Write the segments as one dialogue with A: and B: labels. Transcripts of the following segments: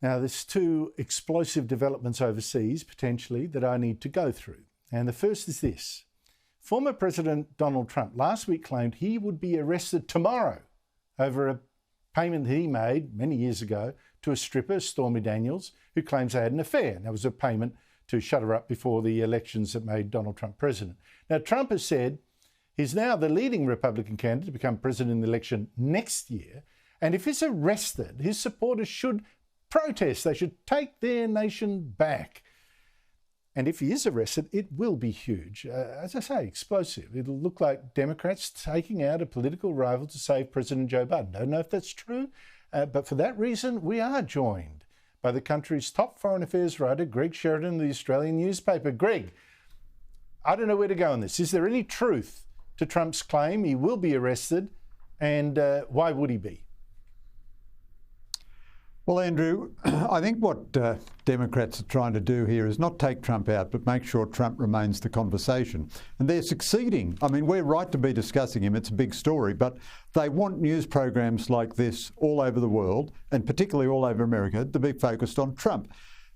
A: Now, there's two explosive developments overseas, potentially, that I need to go through. And the first is this. Former President Donald Trump last week claimed he would be arrested tomorrow over a payment he made many years ago to a stripper, Stormy Daniels, who claims they had an affair. That was a payment to shut her up before the elections that made Donald Trump president. Now, Trump has said he's now the leading Republican candidate to become president in the election next year. And if he's arrested, his supporters should protest. They should take their nation back. And if he is arrested, it will be huge. As I say, explosive. It'll look like Democrats taking out a political rival to save President Joe Biden. I don't know if that's true, but for that reason, we are joined by the country's top foreign affairs writer, Greg Sheridan, of the Australian newspaper. Greg, I don't know where to go on this. Is there any truth to Trump's claim he will be arrested, and why would he be?
B: Well, Andrew, I think what Democrats are trying to do here is not take Trump out, but make sure Trump remains the conversation. And they're succeeding. I mean, we're right to be discussing him. It's a big story. But they want news programs like this all over the world, and particularly all over America, to be focused on Trump.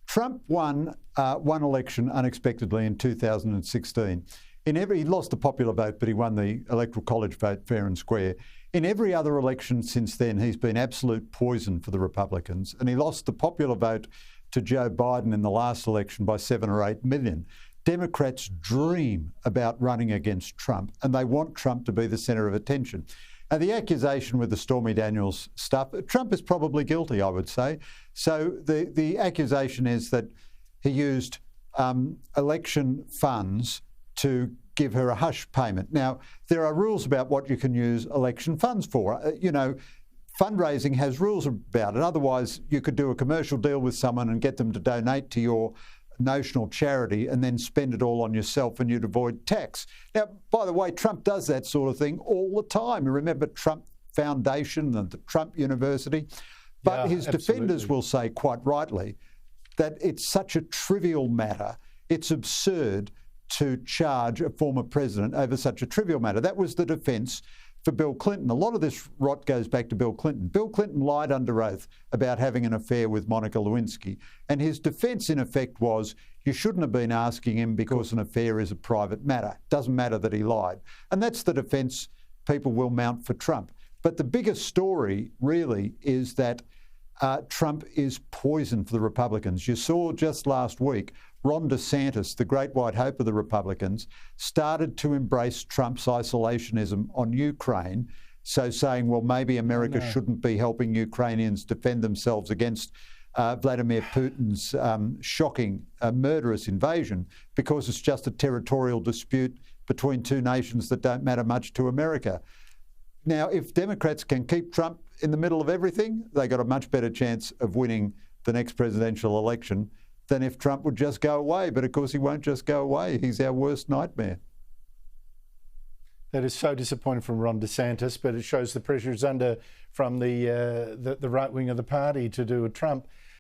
B: Trump won one election unexpectedly in 2016. He lost the popular vote, but he won the Electoral College vote fair and square. In every other election since then, he's been absolute poison for the Republicans, and he lost the popular vote to Joe Biden in the last election by 7 or 8 million. Democrats dream about running against Trump, and they want Trump to be the centre of attention. And the accusation with the Stormy Daniels stuff, Trump is probably guilty, I would say. So the accusation is that he used election funds to give her a hush payment. Now, there are rules about what you can use election funds for. Fundraising has rules about it. Otherwise, you could do a commercial deal with someone and get them to donate to your notional charity and then spend it all on yourself, and you'd avoid tax. Now, by the way, Trump does that sort of thing all the time. You remember Trump Foundation and the Trump University? But his defenders will say, quite rightly, that it's such a trivial matter. It's absurd to charge a former president over such a trivial matter. That was the defence for Bill Clinton. A lot of this rot goes back to Bill Clinton. Bill Clinton lied under oath about having an affair with Monica Lewinsky, and his defence, in effect, was you shouldn't have been asking him because an affair is a private matter. Doesn't matter that he lied. And that's the defence people will mount for Trump. But the biggest story, really, is that Trump is poison for the Republicans. You saw just last week, Ron DeSantis, the great white hope of the Republicans, started to embrace Trump's isolationism on Ukraine, so saying, well, maybe America shouldn't be helping Ukrainians defend themselves against Vladimir Putin's shocking, murderous invasion, because it's just a territorial dispute between two nations that don't matter much to America. Now, if Democrats can keep Trump in the middle of everything, they got a much better chance of winning the next presidential election than if Trump would just go away. But of course, he won't just go away. He's our worst nightmare.
A: That is so disappointing from Ron DeSantis, but it shows the pressure is under from the right wing of the party to do with Trump.